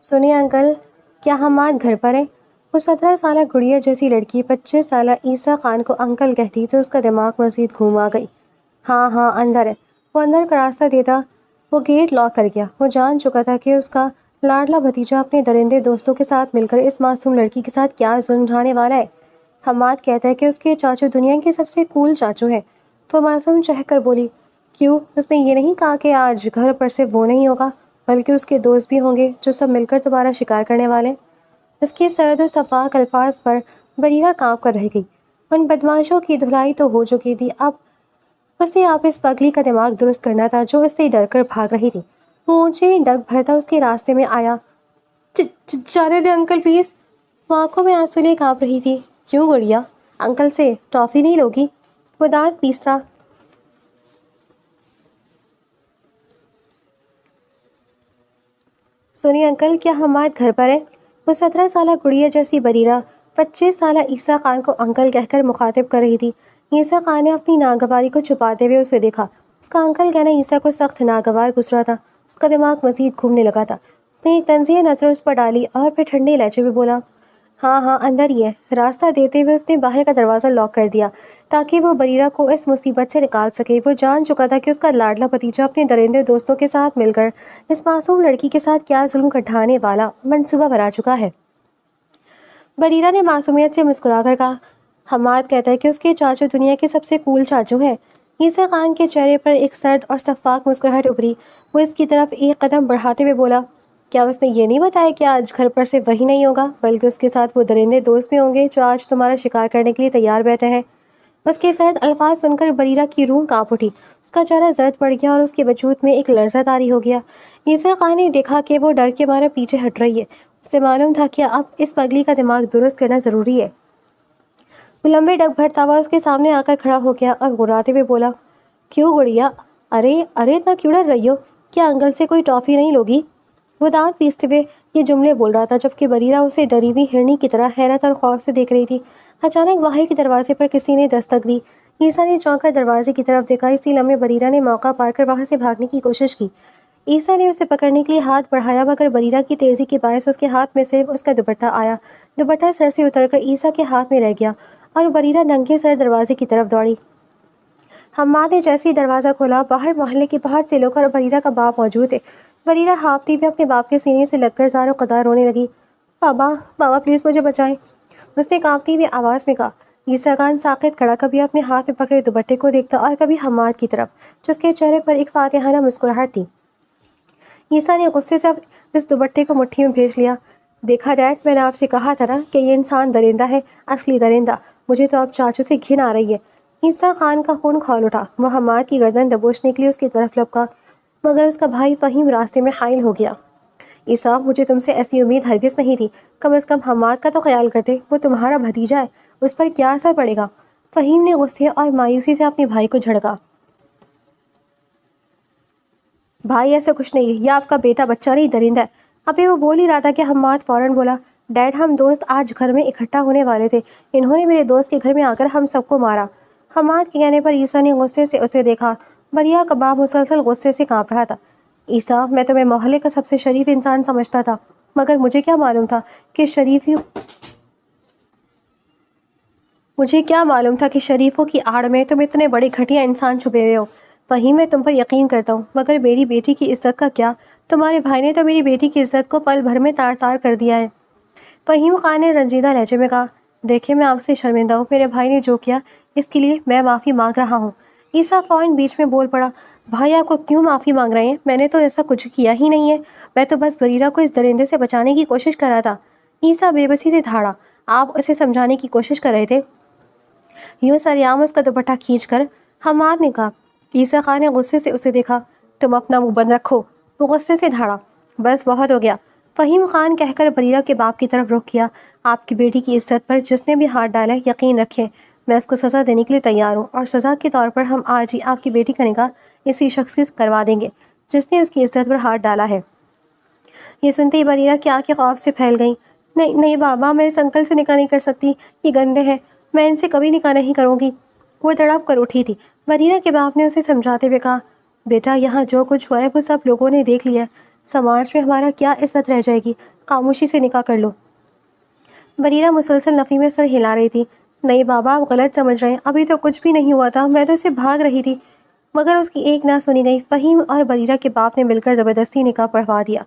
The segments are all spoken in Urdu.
سنیے انکل، کیا حماد گھر پر ہے؟ وہ 17 سالہ گڑیا جیسی لڑکی 25 سالہ عیسیٰ خان کو انکل کہتی تو اس کا دماغ مزید گھوم آ گئی۔ ہاں ہاں اندر ہے۔ وہ اندر کا راستہ دیتا وہ گیٹ لاک کر گیا۔ وہ جان چکا تھا کہ اس کا لاڈلا بھتیجا اپنے درندے دوستوں کے ساتھ مل کر اس معصوم لڑکی کے ساتھ کیا ظلم ڈھانے والا ہے۔ حماد کہتا ہے کہ اس کے چاچو دنیا کے سب سے کول چاچو ہیں۔ تو معصوم چہک کر بولی، کیوں؟ اس نے یہ نہیں کہا کہ آج گھر پر صرف وہ نہیں ہوگا بلکہ اس کے دوست بھی ہوں گے جو سب مل کر تمہارا شکار کرنے والے؟ اس کے سرد و شفاف الفاظ پر بریرہ کانپ کر رہ گئی۔ ان بدماشوں کی دھلائی تو ہو چکی تھی، اب اسے آپ اس پگلی کا دماغ درست کرنا تھا جو اس سے ڈر کر بھاگ رہی تھی۔ وہ اونچے ڈگ بھرتا اس کے راستے میں آیا۔ جانے دے انکل پلیز۔ وہ آنکھوں میں آنسو لے کانپ رہی تھی۔ کیوں گڑیا؟ انکل سے ٹافی نہیں لوگی؟ وہ دانت پیستا۔ سنیے انکل، کیا حماد گھر پر ہے؟ وہ 17 سالہ گڑیا جیسی بریرہ 25 سالہ عیسیٰ خان کو انکل کہہ کر مخاطب کر رہی تھی۔ عیسیٰ خان نے اپنی ناگواری کو چھپاتے ہوئے اسے دیکھا۔ اس کا انکل کہنا عیسیٰ کو سخت ناگوار گزرا تھا۔ اس کا دماغ مزید گھومنے لگا تھا۔ اس نے ایک طنزیہ نظر اس پر ڈالی اور پھر ٹھنڈے لہجے میں بولا، ہاں ہاں اندر ہی ہے۔ راستہ دیتے ہوئے اس نے باہر کا دروازہ لاک کر دیا تاکہ وہ بریرہ کو اس مصیبت سے نکال سکے۔ وہ جان چکا تھا کہ اس کا لاڈلا بھتیجا اپنے درندے دوستوں کے ساتھ مل کر اس معصوم لڑکی کے ساتھ کیا ظلم ڈھانے والا منصوبہ بنا چکا ہے۔ بریرہ نے معصومیت سے مسکرا کر کہا، حماد کہتا ہے کہ اس کے چاچو دنیا کے سب سے کول چاچو ہیں۔ عیسیٰ خان کے چہرے پر ایک سرد اور شفاف مسکراہٹ ابھری۔ وہ اس کی طرف ایک قدم بڑھاتے ہوئے بولا، کیا اس نے یہ نہیں بتایا کہ آج گھر پر صرف وہی نہیں ہوگا بلکہ اس کے ساتھ وہ درندے دوست بھی ہوں گے جو آج تمہارا شکار کرنے کے لیے تیار بیٹھے ہیں؟ اس کے سرد الفاظ سن کر بریرہ کی روح کانپ اٹھی۔ اس کا چہرہ زرد پڑ گیا اور اس کے وجود میں ایک لرزہ طاری ہو گیا۔ عیسیٰ خان نے دیکھا کہ وہ ڈر کے مارے پیچھے ہٹ رہی ہے۔ اسے معلوم تھا کہ اب اس پگلی کا دماغ درست کرنا ضروری ہے۔ وہ لمبے ڈگ بھرتا ہوا اس کے سامنے آ کر کھڑا ہو گیا اور غراتے ہوئے بولا، کیوں گڑیا؟ ارے اتنا کیوں ڈر رہی ہو؟ کیا انکل سے کوئی ٹافی نہیں لوگی؟ وہ دانت پیستے ہوئے یہ جملے بول رہا تھا جبکہ بریرہ اسے ڈری ہوئی ہرنی کی طرح حیرت اور خوف سے دیکھ رہی تھی۔ اچانک باہر کے دروازے پر کسی نے دستک دی۔ عیسیٰ نے چونک کر دروازے کی طرف دیکھا۔ اسی لمحے بریرہ نے موقع پا کر وہاں سے بھاگنے کی کوشش کی۔ عیسیٰ نے اسے پکڑنے کے لیے ہاتھ بڑھایا مگر بریرہ کی تیزی کے باعث اس کے ہاتھ میں صرف اس کا دوپٹہ آیا۔ دوپٹہ سر سے اتر کر عیسیٰ کے ہاتھ میں رہ گیا اور بریرہ ننگے سر دروازے کی طرف دوڑی۔ حماد نے جیسے ہی دروازہ کھولا، باہر محلے کے بہت سے لوگ اور بریرہ کا باپ موجود تھے۔ بریرہ ہانپتی ہوئے اپنے باپ کے سینے سے لگ کر زار و قدار رونے لگی۔ بابا پلیز مجھے بچائیں، اس نے کانپتی ہوئی آواز میں کہا۔ عیسیٰ خان ساکت کھڑا کبھی اپنے ہاتھ میں پکڑے دوپٹے کو دیکھتا اور کبھی حماد کی طرف جس کے چہرے پر ایک فاتحانہ مسکراہٹ تھی۔ عیسیٰ نے غصے سے اس دوپٹے کو مٹھی میں بھیج لیا۔ دیکھا ڈیڈ، میں نے آپ سے کہا تھا نا کہ یہ انسان درندہ ہے، اصلی درندہ۔ مجھے تو اب چاچو سے گھن آ رہی ہے۔ عیسیٰ خان کا خون کھول اٹھا۔ وہ حماد کی گردن دبوچنے کے لیے اس کی طرف لپکا مگر اس کا بھائی فہیم راستے میں حائل ہو گیا۔ عیسیٰ، مجھے تم سے ایسی امید ہرگز نہیں تھی۔ کم از کم حماد کا تو خیال کرتے، وہ تمہارا بھتیجا ہے، اس پر کیا اثر پڑے گا؟ فہیم نے غصے اور مایوسی سے اپنے بھائی کو جھڑکا۔ بھائی ایسا کچھ نہیں ہے، یہ آپ کا بیٹا بچہ نہیں درندہ ہے۔ ابھی وہ بول ہی رہا تھا کہ حماد فوراً بولا، ڈیڈ ہم دوست آج گھر میں اکٹھا ہونے والے تھے، انہوں نے میرے دوست کے گھر میں آ کر ہم سب کو مارا۔ حماد کے کہنے پر عیسیٰ نے غصے سے اسے دیکھا۔ بریرہ کا باپ مسلسل غصے سے کانپ رہا تھا۔ عیسیٰ، میں تمہیں محلے کا سب سے شریف انسان سمجھتا تھا مگر مجھے کیا معلوم تھا کہ شریفوں کی آڑ میں تم اتنے بڑے گھٹیا انسان چھپے ہوئے ہو۔ فہیم، میں تم پر یقین کرتا ہوں مگر میری بیٹی کی عزت کا کیا؟ تمہارے بھائی نے تو میری بیٹی کی عزت کو پل بھر میں تار تار کر دیا ہے۔ فہیم خان نے رنجیدہ لہجے میں کہا، دیکھیں میں آپ سے شرمندہ ہوں، میرے بھائی نے جو کیا اس کے لیے میں معافی مانگ رہا ہوں۔ عیسیٰ فوراً بیچ میں بول پڑا، بھائی آپ کو کیوں معافی مانگ رہے ہیں؟ میں نے تو ایسا کچھ کیا ہی نہیں ہے، میں تو بس بریرہ کو اس درندے سے بچانے کی کوشش کر رہا تھا۔ عیسیٰ بے بسی سے دھاڑا، آپ اسے سمجھانے کی کوشش کر رہے تھے؟ یوں سریعام اس کا دوپٹہ کھینچ کر حماد نے کہا۔ عیسیٰ خان نے غصے سے اسے دیکھا، تم اپنا منہ بند رکھو۔ وہ غصے سے دھاڑا، بس بہت ہو گیا، فہیم خان کہہ کر بریرہ کے باپ کی طرف رخ کیا۔ آپ کی بیٹی کی عزت پر جس نے بھی ہاتھ ڈالا ہے، یقین رکھیں میں اس کو سزا دینے کے لیے تیار ہوں، اور سزا کے طور پر ہم آج ہی آپ کی بیٹی کا نکاح اسی شخص سے کروا دیں گے جس نے اس کی عزت پر ہاتھ ڈالا ہے۔ یہ سنتے ہی بریرہ کی آنکھیں خوف سے پھیل گئیں۔ نہیں بابا، میں اس انکل سے نکاح نہیں کر سکتی، یہ گندے ہیں، میں ان سے کبھی نکاح نہیں کروں گی۔ وہ تڑپ کر اٹھی تھی۔ بریرہ کے باپ نے اسے سمجھاتے ہوئے کہا، بیٹا یہاں جو کچھ ہوا ہے وہ سب لوگوں نے دیکھ لیا ہے، سماج میں ہمارا کیا عزت رہ جائے گی؟ خاموشی سے نکاح کر لو۔ بریرہ مسلسل نفی میں سر ہلا رہی تھی۔ نہیں بابا، آپ غلط سمجھ رہے ہیں، ابھی تو کچھ بھی نہیں ہوا تھا، میں تو اسے بھاگ رہی تھی۔ مگر اس کی ایک نہ سنی گئی۔ فہیم اور بریرہ کے باپ نے مل کر زبردستی نکاح پڑھوا دیا۔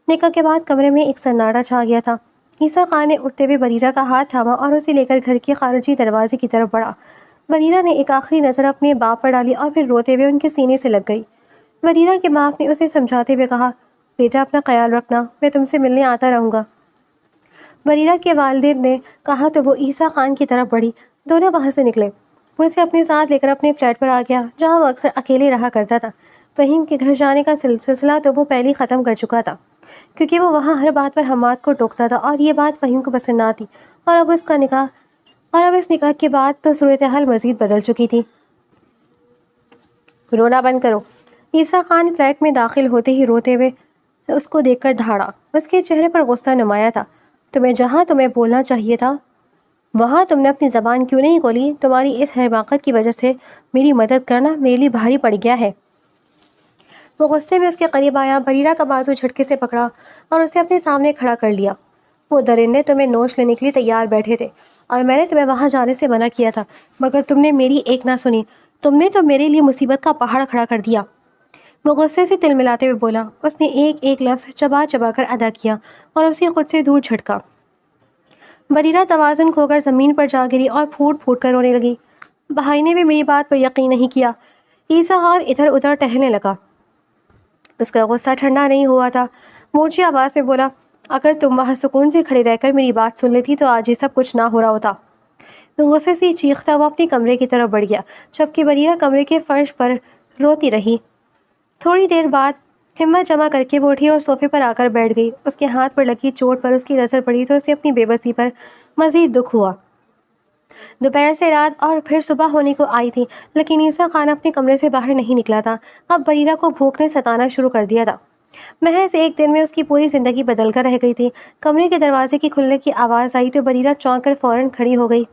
نکاح کے بعد کمرے میں ایک سناٹا چھا گیا تھا۔ عیسیٰ خان نے اٹھتے ہوئے بریرہ کا ہاتھ تھاما اور اسے لے کر گھر کے خارجی دروازے کی طرف بڑھا۔ بریرہ نے ایک آخری نظر اپنے باپ پر ڈالی اور پھر روتے ہوئے ان کے سینے سے لگ گئی۔ بریرہ کے باپ نے اسے سمجھاتے ہوئے کہا، بیٹا اپنا خیال رکھنا، میں تم سے ملنے آتا رہوں گا۔ بریرہ کے والدین نے کہا تو وہ عیسیٰ خان کی طرف بڑھی۔ دونوں وہاں سے نکلے۔ وہ اسے اپنے ساتھ لے کر اپنے فلیٹ پر آ گیا، جہاں وہ اکثر اکیلے رہا کرتا تھا۔ فہیم کے گھر جانے کا سلسلہ تو وہ پہلے ختم کر چکا تھا، کیونکہ وہ وہاں ہر بات پر حماد کو ٹوکتا تھا اور یہ بات فہیم کو پسند نہ تھی۔ اور اب اس نکاح کے بعد تو صورتحال مزید بدل چکی تھی۔ رونا بند کرو۔ عیسیٰ خان فلیٹ میں داخل ہوتے ہی روتے ہوئے اس کو دیکھ کر دھاڑا۔ اس کے چہرے پر غصہ نمایاں تھا۔ جہاں تمہیں بولنا چاہیے تھا وہاں تم نے اپنی زبان کیوں نہیں کھولی؟ تمہاری اس حماقت کی وجہ سے میری مدد کرنا میرے لیے بھاری پڑ گیا ہے۔ وہ غصے میں اس کے قریب آیا، بریرہ کا بازو جھٹکے سے پکڑا اور اسے اپنے سامنے کھڑا کر لیا۔ وہ درندے تمہیں نوش لینے کے لیے تیار بیٹھے تھے اور میں نے تمہیں وہاں جانے سے منع کیا تھا، مگر تم نے میری ایک نہ سنی۔ تم نے تو میرے لیے مصیبت کا پہاڑ کھڑا کر دیا۔ وہ غصے سے تل ملاتے ہوئے بولا۔ اس نے ایک ایک لفظ چبا چبا کر ادا کیا اور اسے خود سے دور جھٹکا۔ بریرہ توازن کھو کر زمین پر جا گری اور پھوٹ پھوٹ کر رونے لگی۔ بھائی نے بھی میری بات پر یقین نہیں کیا۔ عیسیٰ خان ادھر ادھر ٹہلنے لگا۔ اس کا غصہ ٹھنڈا نہیں ہوا تھا۔ وہ اونچی آواز میں بولا، اگر تم وہاں سکون سے کھڑی رہ کر میری بات سن لیتی تو آج یہ سب کچھ نہ ہو رہا ہوتا۔ غصے سے چیختا وہ اپنے کمرے کی طرف بڑھ گیا، جبکہ بریرہ کمرے کے فرش پر روتی رہی۔ تھوڑی دیر بعد ہمت جمع کر کے وہ اٹھی اور صوفے پر آ کر بیٹھ گئی۔ اس کے ہاتھ پر لگی چوٹ پر اس کی نظر پڑی تو اسے اپنی بے بسی پر مزید دکھ ہوا۔ دوپہر سے رات اور پھر صبح ہونے کو آئی تھی، لیکن عیسیٰ خان اپنے کمرے سے باہر نہیں نکلا تھا۔ اب بریرہ کو بھوک نے ستانا شروع کر دیا تھا۔ محض ایک دن میں اس کی پوری زندگی بدل کر رہ گئی تھی۔ کمرے کے دروازے کی کھلنے کی آواز آئی تو بریرہ چونک کر فوراً کھڑی ہو گئی۔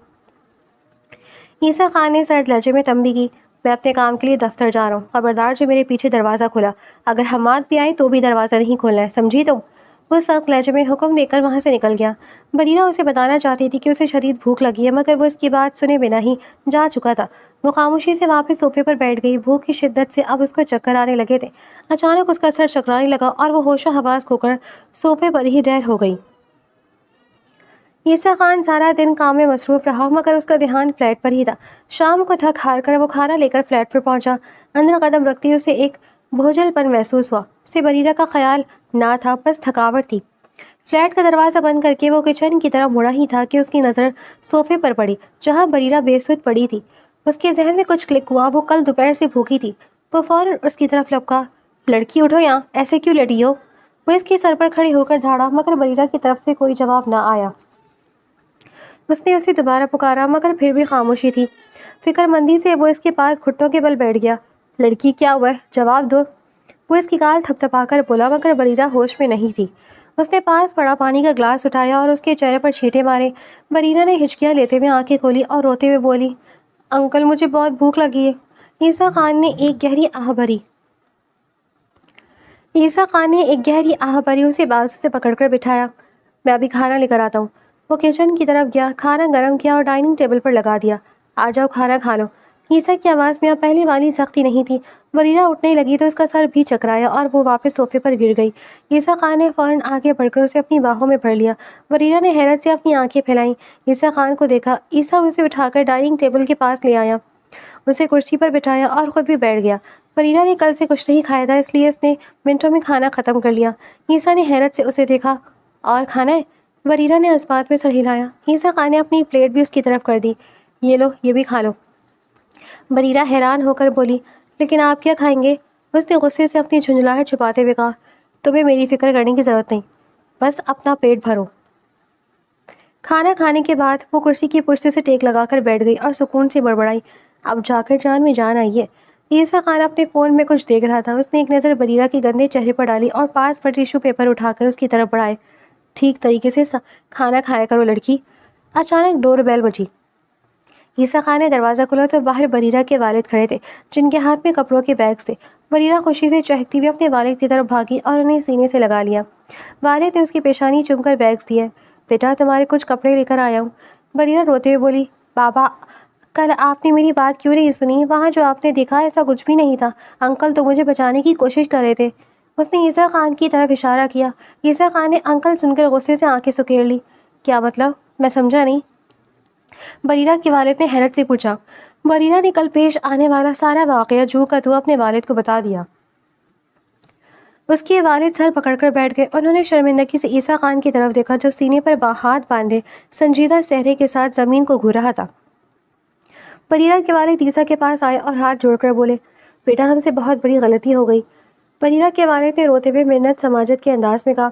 عیسیٰ خان نے سرد لہجے میں تنبیہ کی، میں اپنے کام کے لیے دفتر جا رہا ہوں، خبردار جو میرے پیچھے دروازہ کھلا، اگر حماد بھی آئے تو بھی دروازہ نہیں کھولنا ہے، سمجھی تم؟ وہ سخت لہجے میں حکم دے کر وہاں سے نکل گیا۔ بریرہ اسے بتانا چاہتی تھی کہ اسے شدید بھوک لگی ہے، مگر وہ اس کی بات سنے بنا ہی جا چکا تھا۔ وہ خاموشی سے واپس صوفے پر بیٹھ گئی۔ بھوک کی شدت سے اب اس کو چکر آنے لگے تھے۔ اچانک اس کا سر چکرانے لگا اور وہ ہوش و حواس کھو کر صوفے پر ہی ڈھیر ہو گئی۔ عیسیٰ خان سارا دن کام میں مصروف رہا، مگر اس کا دھیان فلیٹ پر ہی تھا۔ شام کو تھک ہار کر وہ کھانا لے کر فلیٹ پر پہنچا۔ اندر قدم رکھتے اسے ایک بوجھل پن محسوس ہوا۔ اسے بریرہ کا خیال نہ تھا، بس تھکاوٹ تھی۔ فلیٹ کا دروازہ بند کر کے وہ کچن کی طرف مڑا ہی تھا کہ اس کی نظر صوفے پر پڑی، جہاں بریرہ بے سود پڑی تھی۔ اس کے ذہن میں کچھ کلک ہوا، وہ کل دوپہر سے بھوکی تھی۔ وہ فوراً اس کی طرف لپکا، لڑکی اٹھو یہاں، ایسے کیوں لیٹی ہو؟ وہ اس کے سر پر کھڑی ہو کر دھاڑا، مگر بریرہ کی طرف سے کوئی جواب نہ آیا۔ اس نے اسے دوبارہ پکارا، مگر پھر بھی خاموشی تھی۔ فکر مندی سے وہ اس کے پاس گھٹنوں کے بل بیٹھ گیا۔ لڑکی کیا ہوا ہے؟ جواب دو۔ وہ اس کی گال تھپ تھپا کر بولا، مگر بریرہ ہوش میں نہیں تھی۔ اس نے پاس پڑا پانی کا گلاس اٹھایا اور اس کے چہرے پر چھینٹے مارے۔ بریرہ نے ہچکیاں لیتے ہوئے آنکھیں کھولی اور روتے ہوئے بولی، انکل مجھے بہت بھوک لگی ہے۔ عیسیٰ خان نے ایک گہری آہ بھری اسے بازو سے پکڑ کر بٹھایا۔ میں ابھی کھانا لے کر آتا ہوں۔ وہ کچن کی طرف گیا، کھانا گرم کیا اور ڈائننگ ٹیبل پر لگا دیا۔ آ جاؤ کھانا کھا لو۔ عیسیٰ کی آواز میں اب پہلے والی سختی نہیں تھی۔ بریرہ اٹھنے لگی تو اس کا سر بھی چکرایا اور وہ واپس صوفے پر گر گئی۔ عیسیٰ خان نے فوراً آگے بڑھ کر اسے اپنی باہوں میں بھر لیا۔ بریرہ نے حیرت سے اپنی آنکھیں پھیلائیں، عیسیٰ خان کو دیکھا۔ عیسیٰ اسے اٹھا کر ڈائننگ ٹیبل کے پاس لے آیا، اسے کرسی پر بٹھایا اور خود بھی بیٹھ گیا۔ بریرہ نے کل سے کچھ نہیں کھایا تھا، اس لیے اس نے منٹوں میں کھانا ختم کر لیا۔ عیسیٰ نے حیرت سے اسے دیکھا، اور کھانا ہے؟ بریرہ نے اس بات میں سر ہلایا۔ عیسیٰ خان نے اپنی پلیٹ بھی اس کی طرف کر دی، یہ لو، یہ بھی کھا لو۔ بریرہ حیران ہو کر بولی، لیکن آپ کیا کھائیں گے؟ اس نے غصے سے اپنی جھنجھلاہٹ چھپاتے ہوئے کہا، تمہیں میری فکر کرنے کی ضرورت نہیں، بس اپنا پیٹ بھرو۔ کھانا کھانے کے بعد وہ کرسی کی پشت سے ٹیک لگا کر بیٹھ گئی اور سکون سے بڑبڑائی، اب جا کر جان میں جان آئی ہے۔ عیسیٰ خان اپنے فون میں کچھ دیکھ رہا تھا۔ اس نے ایک نظر بریرہ کے گندے چہرے پر ڈالی اور پاس پر ٹیشو پیپر اٹھا کر اس کی طرف بڑھائے۔ ٹھیک طریقے سے کھانا کھایا کرو لڑکی۔ اچانک ڈور بیل بجی۔ عیسیٰ خان نے دروازہ کھولا تو باہر بریرہ کے والد کھڑے تھے، جن کے ہاتھ میں کپڑوں کے بیگز تھے۔ بریرہ خوشی سے چہکتی ہوئی اپنے والد کی طرف بھاگی اور انہیں سینے سے لگا لیا۔ والد نے اس کی پیشانی چوم کر بیگز دیے. بیٹا تمہارے کچھ کپڑے لے کر آیا ہوں. بریرہ روتے ہوئے بولی. بابا کل آپ نے میری بات کیوں نہیں سنی؟ وہاں جو آپ نے دیکھا ایسا کچھ بھی نہیں تھا. انکل تو مجھے بچانے کی کوشش کر رہے تھے. اس نے عیسیٰ خان کی طرف اشارہ کیا. عیسیٰ خان نے انکل سن کر غصے سے آنکھیں سکیڑ لی. کیا مطلب؟ میں سمجھا نہیں. بریرہ کے والد نے حیرت سے پوچھا. بریرہ نے کل پیش آنے والا سارا واقعہ جو کا تو اپنے والد کو بتا دیا. اس کے والد سر پکڑ کر بیٹھ گئے. انہوں نے شرمندگی سے عیسیٰ خان کی طرف دیکھا جو سینے پر ہاتھ باندھے سنجیدہ چہرے کے ساتھ زمین کو گھور رہا تھا. بریرہ کے والد عیسیٰ کے پاس آئے اور ہاتھ جوڑ کر بولے. بیٹا ہم سے بہت بڑی غلطی ہو گئی. بریرہ کے والد نے روتے ہوئے منت سماجت کے انداز میں کہا.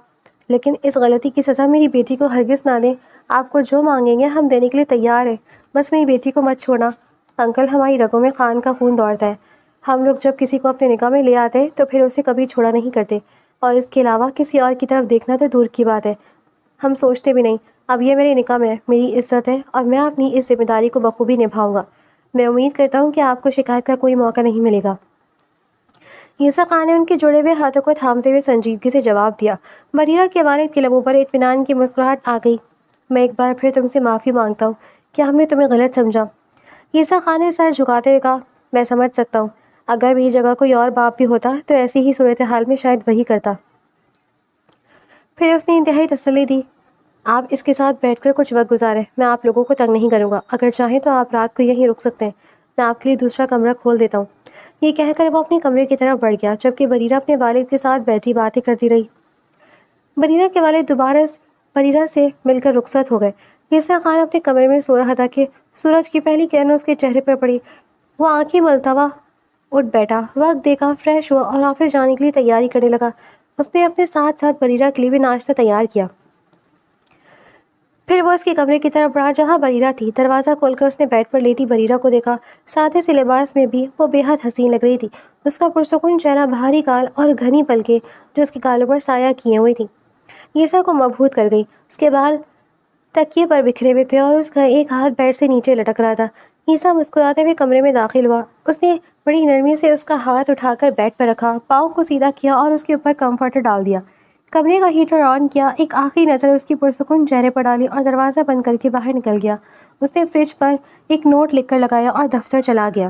لیکن اس غلطی کی سزا میری بیٹی کو ہرگز نہ دیں. آپ کو جو مانگیں گے ہم دینے کے لیے تیار ہیں. بس میری بیٹی کو مت چھوڑنا. انکل ہماری رگوں میں خان کا خون دوڑتا ہے. ہم لوگ جب کسی کو اپنے نکاح میں لے آتے تو پھر اسے کبھی چھوڑا نہیں کرتے. اور اس کے علاوہ کسی اور کی طرف دیکھنا تو دور کی بات ہے. ہم سوچتے بھی نہیں. اب یہ میرے نکاح میں میری عزت ہے اور میں اپنی اس ذمہ داری کو بخوبی نبھاؤں گا. میں امید کرتا ہوں کہ آپ کو شکایت کا کوئی موقع نہیں ملے گا. عیسیٰ خان نے ان کے جڑے ہوئے ہاتھوں کو تھامتے ہوئے سنجیدگی سے جواب دیا. بریرہ کے والد کے لبوں پر اطمینان کی مسکراہٹ آ گئی. میں ایک بار پھر تم سے معافی مانگتا ہوں. کیا ہم نے تمہیں غلط سمجھا؟ عیسیٰ خان نے سر جھکاتے ہوئے کہا. میں سمجھ سکتا ہوں. اگر میری جگہ کوئی اور باپ بھی ہوتا تو ایسی ہی صورتحال میں شاید وہی کرتا. پھر اس نے انتہائی تسلی دی. آپ اس کے ساتھ بیٹھ کر کچھ وقت گزاریں. میں آپ لوگوں کو تنگ نہیں کروں گا. اگر چاہیں تو آپ رات کو یہیں رک سکتے ہیں. میں آپ کے لیے دوسرا کمرہ کھول دیتا ہوں. یہ کہہ کر وہ اپنے کمرے کی طرف بڑھ گیا جبکہ بریرہ اپنے والد کے ساتھ بیٹھی باتیں کرتی رہی. بریرہ کے والد دوبارہ بریرہ سے مل کر رخصت ہو گئے. عیسیٰ خان اپنے کمرے میں سو رہا تھا کہ سورج کی پہلی کرن اس کے چہرے پر پڑی. وہ آنکھیں ملتا ہوا اٹھ بیٹھا، وقت دیکھا، فریش ہوا اور آفس جانے کے لیے تیاری کرنے لگا. اس نے اپنے ساتھ ساتھ بریرہ کے لیے بھی ناشتہ تیار کیا. پھر وہ اس کے کمرے کی طرف بڑھا جہاں بریرہ تھی. دروازہ کھول کر اس نے بیڈ پر لیٹی بریرہ کو دیکھا. سادے سے لباس میں بھی وہ بے حد حسین لگ رہی تھی. اس کا پرسکون چہرہ، بھاری گال اور گھنی پلکیں جو اس کے گالوں پر سایہ کیے ہوئی تھیں عیسیٰ کو مبہوت کر گئی. اس کے بال تکیے پر بکھرے ہوئے تھے اور اس کا ایک ہاتھ بیڈ سے نیچے لٹک رہا تھا. عیسیٰ مسکراتے ہوئے کمرے میں داخل ہوا. اس نے بڑی نرمی سے اس کا ہاتھ اٹھا کر بیڈ پر رکھا، پاؤں کو سیدھا کیا اور اس کے اوپر کمفرٹر ڈال دیا. کمرے کا ہیٹر آن کیا، ایک آخری نظر اس کی پرسکون چہرے پر ڈالی اور دروازہ بند کر کے باہر نکل گیا. اس نے فریج پر ایک نوٹ لکھ کر لگایا اور دفتر چلا گیا.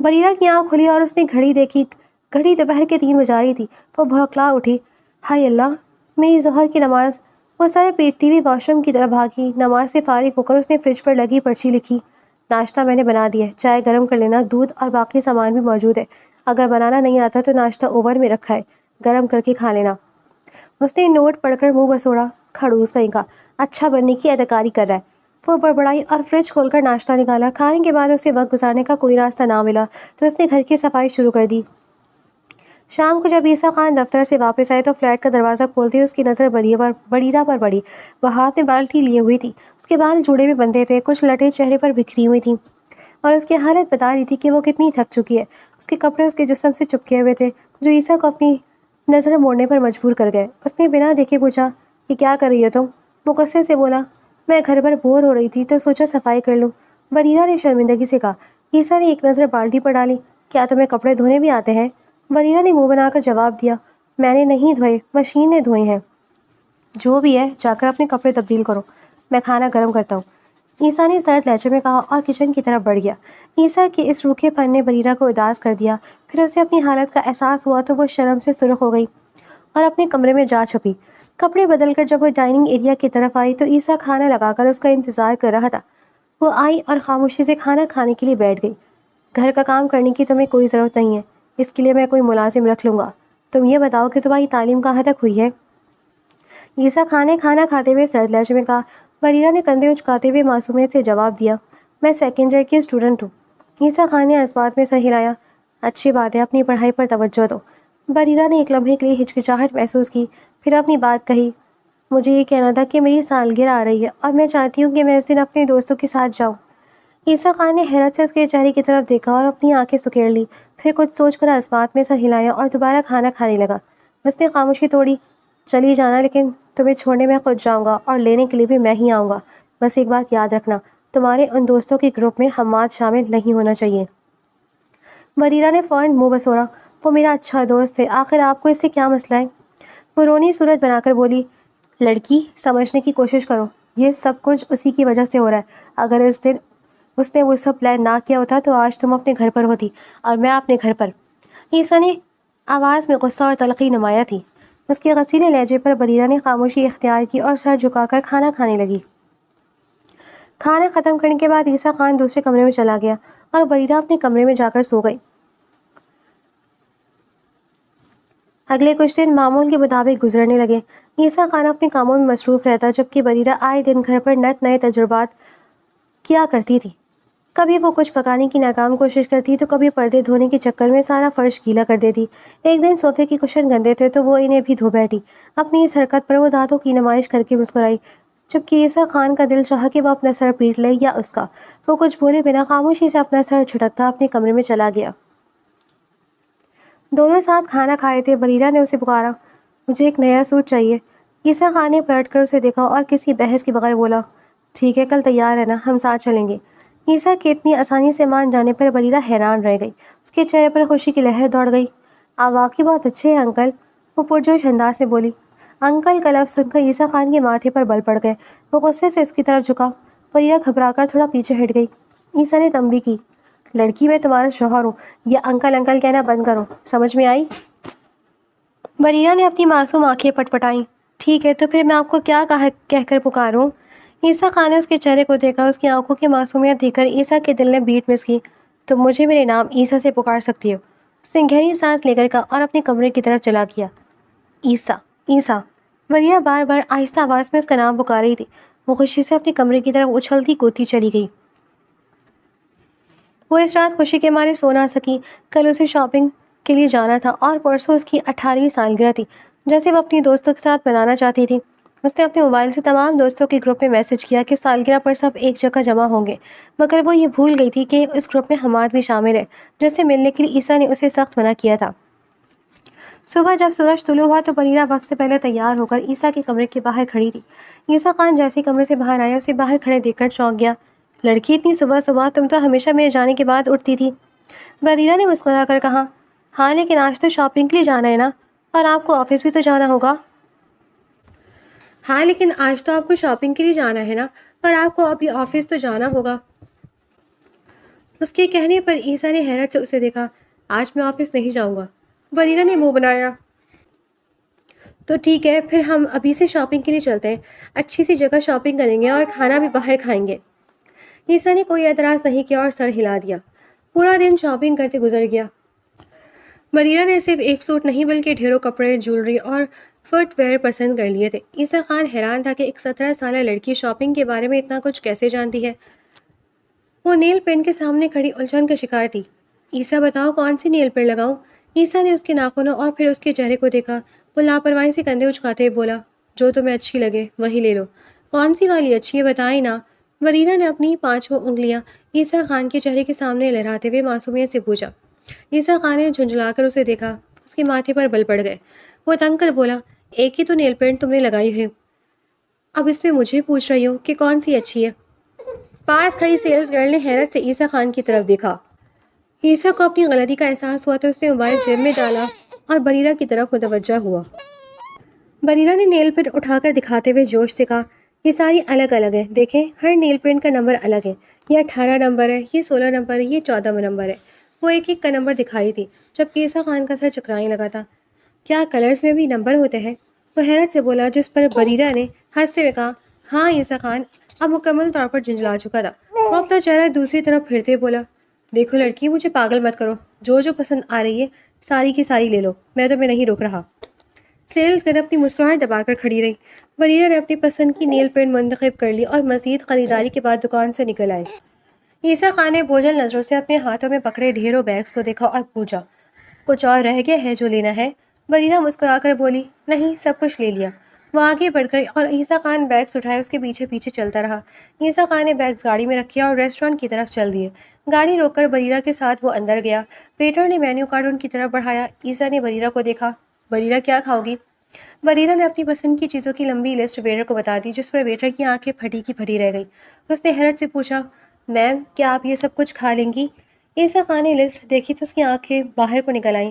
بریرہ کی آنکھ کھلی اور اس نے گھڑی دیکھی. گھڑی دوپہر کے 3 بجا رہی تھی. وہ بھوکلا اٹھی. ہائے اللہ، میری ظہر کی نماز. وہ سارے پیٹتی ہوئی واش روم کی طرف بھاگی. نماز سے فارغ ہو کر اس نے فریج پر لگی پرچی لکھی. ناشتہ میں نے بنا دیا ہے. چائے گرم کر لینا. دودھ اور باقی سامان بھی موجود ہے. اگر بنانا نہیں آتا تو ناشتہ اوون میں رکھا ہے، گرم کر کے کھا لینا. اس نے نوٹ پڑھ کر منہ بسوڑا. کھڑوس کہیں کا، اچھا بننے کی اداکاری کر رہا ہے. وہ بڑبڑائی اور فریج کھول کر ناشتہ نکالا. کھانے کے بعد اسے وقت گزارنے کا کوئی راستہ نہ ملا تو اس نے گھر کی صفائی شروع کر دی. شام کو جب عیسیٰ خان دفتر سے واپس آئے تو فلیٹ کا دروازہ کھولتے اس کی نظر بریرہ پر پڑی. وہ ہاتھ میں بالٹی لیے ہوئی تھی. اس کے بال جوڑے میں بندھے تھے، کچھ لٹیں چہرے پر بکھری ہوئی تھیں اور اس کی حالت بتا رہی تھی کہ وہ کتنی تھک چکی ہے. اس کے کپڑے اس کے جسم سے چپکے ہوئے تھے جو عیسیٰ کو اپنی نظر موڑنے پر مجبور کر گئے. اس نے بنا دیکھے پوچھا. یہ کیا کر رہی ہو تم؟ وہ غصے سے بولا. میں گھر پر بور ہو رہی تھی تو سوچا صفائی کر لوں. بریرہ نے شرمندگی سے کہا. عیسیٰ نے ایک نظر بالٹی پر ڈالی. کیا تمہیں کپڑے دھونے بھی آتے ہیں؟ بریرہ نے منہ بنا کر جواب دیا. میں نے نہیں دھوئے، مشین نے دھوئے ہیں. جو بھی ہے جا کر اپنے کپڑے تبدیل کرو، میں کھانا گرم کرتا ہوں. عیسیٰ نے سرد لہجے میں کہا اور کچن کی طرف بڑھ گیا. عیسیٰ کے اس روکھے پن نے بریرہ کو اداس کر دیا. پھر اسے اپنی حالت کا احساس ہوا تو وہ شرم سے سرخ ہو گئی اور اپنے کمرے میں جا چھپی. کپڑے بدل کر جب وہ ڈائننگ ایریا کی طرف آئی تو عیسیٰ کھانا لگا کر اس کا انتظار کر رہا تھا. وہ آئی اور خاموشی سے کھانا کھانے کے لیے بیٹھ گئی. گھر کا کام کرنے کی تمہیں کوئی ضرورت نہیں ہے، اس کے لیے میں کوئی ملازم رکھ لوں گا. تم یہ بتاؤ کہ تمہاری تعلیم کہاں تک ہوئی ہے؟ عیسیٰ خان نے کھانا کھاتے ہوئے سرد لہجے میں کہا. بریرہ نے کندھے اچکاتے ہوئے معصومیت سے جواب دیا. میں سیکنڈ ایئر کی اسٹوڈنٹ ہوں. عیسیٰ خان نے اس بات میں سر ہلایا. اچھی بات ہے، اپنی پڑھائی پر توجہ دو. بریرہ نے ایک لمحے کے لیے ہچکچاہٹ محسوس کی، پھر اپنی بات کہی. مجھے یہ کہنا تھا کہ میری سالگرہ آ رہی ہے اور میں چاہتی ہوں کہ میں اس دن اپنے دوستوں کے ساتھ جاؤں. عیسیٰ خان نے حیرت سے اس کے چہرے کی طرف دیکھا اور اپنی آنکھیں سکیڑ لی. پھر کچھ سوچ کر اس بات میں سر ہلایا اور دوبارہ کھانا کھانے لگا. اس نے خاموشی توڑی. چلی جانا، لیکن تمہیں چھوڑنے میں خود جاؤں گا اور لینے کے لیے بھی میں ہی آؤں گا. بس ایک بات یاد رکھنا، تمہارے ان دوستوں کے گروپ میں حماد شامل نہیں ہونا چاہیے. بریرہ نے فوراً منہ بسورا. وہ میرا اچھا دوست ہے، آخر آپ کو اس سے کیا مسئلہ ہے؟ وہ رونی صورت بنا کر بولی، لڑکی سمجھنے کی کوشش کرو، یہ سب کچھ اسی کی وجہ سے ہو رہا ہے۔ اگر اس دن اس نے وہ سب پلان نہ کیا ہوتا تو آج تم اپنے گھر پر ہوتی اور میں اپنے گھر پر۔ عیسیٰ نے آواز میں غصہ اور تلخی نمایاں تھی۔ اس کے غصیلے لہجے پر بریرہ نے خاموشی اختیار کی اور سر جھکا کر کھانا کھانے لگی۔ کھانا ختم کرنے کے بعد عیسیٰ خان دوسرے کمرے میں چلا گیا اور بریرہ اپنے کمرے میں جا کر سو گئی۔ اگلے کچھ دن معمول کے مطابق گزرنے لگے۔ عیسیٰ خان اپنے کاموں میں مصروف رہتا جبکہ بریرہ آئے دن گھر پر نئے تجربات کیا کرتی تھی۔ کبھی وہ کچھ پکانے کی ناکام کوشش کرتی تو کبھی پردے دھونے کے چکر میں سارا فرش گیلا کر دیتی۔ ایک دن صوفے کے کشن گندے تھے تو وہ انہیں بھی دھو بیٹھی۔ اپنی اس حرکت پر وہ دانتوں کی نمائش کر کے مسکرائی، جبکہ عیسیٰ خان کا دل چاہا کہ وہ اپنا سر پیٹ لے یا اس کا۔ وہ کچھ بولے بنا خاموشی سے اپنا سر جھٹکتا اپنے کمرے میں چلا گیا۔ دونوں ساتھ کھانا کھائے تھے۔ بریرہ نے اسے پکارا، مجھے ایک نیا سوٹ چاہیے۔ عیسیٰ خان نے پلٹ کر اسے دیکھا اور کسی بحث کے بغیر بولا، ٹھیک ہے، کل تیار ہے نا، ہم ساتھ چلیں گے۔ عیسیٰ کے اتنی آسانی سے مان جانے پر بریرہ حیران رہ گئی۔ اس کے چہرے پر خوشی کی لہر دوڑ گئی۔ آپ واقعی بہت اچھے ہیں انکل، وہ پرجوش انداز سے بولی۔ انکل کا لفظ سن کر عیسیٰ خان کے ماتھے پر بل پڑ گئے۔ وہ غصے سے اس کی طرف جھکا۔ بریرہ گھبرا کر تھوڑا پیچھے ہٹ گئی۔ عیسیٰ نے تنبیہ کی، لڑکی میں تمہارا شوہر ہوں، یہ انکل انکل کہنا بند کرو، سمجھ میں آئی؟ بریرہ نے اپنی معصوم آنکھیں پٹپٹائیں۔ ٹھیک ہے، تو پھر میں آپ کو کیا کہہ کر پکاروں؟ عیسیٰ خان نے اس کے چہرے کو دیکھا۔ اس کی آنکھوں کی معصومیت دیکھ کر عیسیٰ کے دل نے بیٹ مس کی۔ تم مجھے میرے نام عیسیٰ سے پکار سکتی ہو، اس نے گہری سانس لے کر کہا اور اپنے کمرے کی طرف چلا گیا۔ عیسیٰ، عیسیٰ، بریرہ بار بار آہستہ آواز میں اس کا نام پکار رہی تھی۔ وہ خوشی سے اپنے کمرے کی طرف اچھلتی کودتی چلی گئی۔ وہ اس رات خوشی کے مارے سو نہ سکی۔ کل اسے شاپنگ کے لیے جانا تھا اور پرسوں اس کی 18ویں سالگرہ تھی، جیسے وہ اپنی دوستوں کے ساتھ منانا چاہتی تھی۔ اس نے اپنے موبائل سے تمام دوستوں کے گروپ میں میسج کیا کہ سالگرہ پر سب ایک جگہ جمع ہوں گے، مگر وہ یہ بھول گئی تھی کہ اس گروپ میں حماد بھی شامل ہے، جس سے ملنے کے لیے عیسیٰ نے اسے سخت منع کیا تھا۔ صبح جب سورج طلوع ہوا تو بریرہ وقت سے پہلے تیار ہو کر عیسیٰ کے کمرے کے باہر کھڑی تھی۔ عیسیٰ خان جیسے ہی کمرے سے باہر آیا اسے باہر کھڑے دیکھ کر چونک گیا۔ لڑکی، اتنی صبح صبح، تم تو ہمیشہ میرے جانے کے بعد اٹھتی تھی۔ بریرہ نے مسکرا کر کہا، ہاں لیکن آج تو شاپنگ کے لیے جانا ہے نا، اور آپ کو آفس بھی تو جانا ہوگا۔ ہاں لیکن آج تو آپ کو شاپنگ کے لیے جانا ہے نا، اور آپ کو ابھی آفس تو جانا ہوگا۔ اس کے کہنے پر عیسیٰ نے حیرت سے اسے دیکھا۔ آج میں آفس نہیں جاؤں گا، بریرہ نے منہ بنایا۔ تو ٹھیک ہے، پھر ہم ابھی سے شاپنگ کے لیے چلتے ہیں، اچھی سی جگہ شاپنگ کریں گے اور کھانا بھی باہر کھائیں گے۔ عیسیٰ نے کوئی اعتراض نہیں کیا اور سر ہلا دیا۔ پورا دن شاپنگ کرتے گزر گیا۔ بریرہ نے صرف ایک سوٹ نہیں بلکہ ڈھیروں کپڑے، جولری اور فٹ ویئر پسند کر لیے تھے۔ عیسیٰ خان حیران تھا کہ ایک 17 سالہ لڑکی شاپنگ کے بارے میں اتنا کچھ کیسے جانتی ہے۔ وہ نیل پینٹ کے سامنے کھڑی الجھن کا شکار تھی۔ عیسیٰ بتاؤ کون سی نیل پینٹ لگاؤں؟ عیسیٰ نے اس کے ناخنوں اور پھر اس کے چہرے کو دیکھا۔ وہ لاپرواہی سے کندھے اچکاتے ہوئے بولا، جو تمہیں اچھی لگے وہی لے لو۔ کون سی والی اچھی ہے بتائیں نا؟ بریرہ نے اپنی 5 انگلیاں عیسیٰ خان کے چہرے کے سامنے لہراتے ہوئے معصومیت سے پوچھا۔ عیسیٰ خان نے جھنجھلا کر اسے دیکھا۔ اس کے ماتھے پر بل پڑ گئے۔ وہ تنگ کر بولا، ایک ہی تو نیل پینٹ تم نے لگائی ہے، اب اس میں مجھے پوچھ رہی ہو کہ کون سی اچھی ہے؟ پاس کھڑی سیلز گرل نے حیرت سے عیسیٰ خان کی طرف دیکھا۔ عیسیٰ کو اپنی غلطی کا احساس ہوا تو اس نے موبائل جیب میں ڈالا اور بریرہ کی طرف متوجہ ہوا۔ بریرہ نے نیل پینٹ اٹھا کر دکھاتے ہوئے جوش سے کہا، یہ ساری الگ الگ ہے، دیکھیں ہر نیل پینٹ کا نمبر الگ ہے، یہ 18 نمبر ہے، یہ 16 نمبر ہے، یہ 14 نمبر ہے۔ وہ ایک ایک کا نمبر دکھائی تھی، جبکہ عیسیٰ خان کا سر چکرانے لگا تھا۔ کیا کلرز میں بھی نمبر ہوتے ہیں؟ وہ حیرت سے بولا، جس پر بریرہ نے ہنستے ہوئے کہا، ہاں۔ عیسیٰ خان اب مکمل طور پر جھنجھلا چکا تھا۔ وہ اپنا چہرہ دوسری طرف پھیرتے بولا، دیکھو لڑکی، مجھے پاگل مت کرو، جو پسند آ رہی ہے ساری کی ساری لے لو، میں تمہیں نہیں روک رہا۔ سیلز گرل اپنی مسکراہٹ دبا کر کھڑی رہی۔ بریرہ نے اپنی پسند کی نیل پینٹ منتخب کر لی اور مزید خریداری کے بعد دکان سے نکل آئے۔ عیسیٰ خان نے بوجھل نظروں سے اپنے ہاتھوں میں پکڑے ڈھیروں بیگز کو دیکھا اور پوچھا، کچھ اور رہ گیا ہے جو لینا ہے؟ بریرہ مسکرا کر بولی، نہیں، سب کچھ لے لیا۔ وہ آگے بڑھ کر اور عیسیٰ خان بیگز اٹھائے اس کے پیچھے پیچھے چلتا رہا۔ عیسیٰ خان نے بیگز گاڑی میں رکھے اور ریسٹورنٹ کی طرف چل دیے۔ گاڑی روک کر بریرہ کے ساتھ وہ اندر گیا۔ ویٹر نے مینیو کارڈ ان کی طرف بڑھایا۔ عیسیٰ نے بریرہ کو دیکھا، بریرہ کیا کھاؤ گی؟ بریرہ نے اپنی پسند کی چیزوں کی لمبی لسٹ ویٹر کو بتا دی، جس پر ویٹر کی آنکھیں پھٹی کی پھٹی رہ گئی۔ اس نے حیرت سے پوچھا، میم کیا آپ یہ سب کچھ کھا لیں گی؟ عیسیٰ خان نے لسٹ دیکھی تو اس کی آنکھیں باہر کو نکل آئیں۔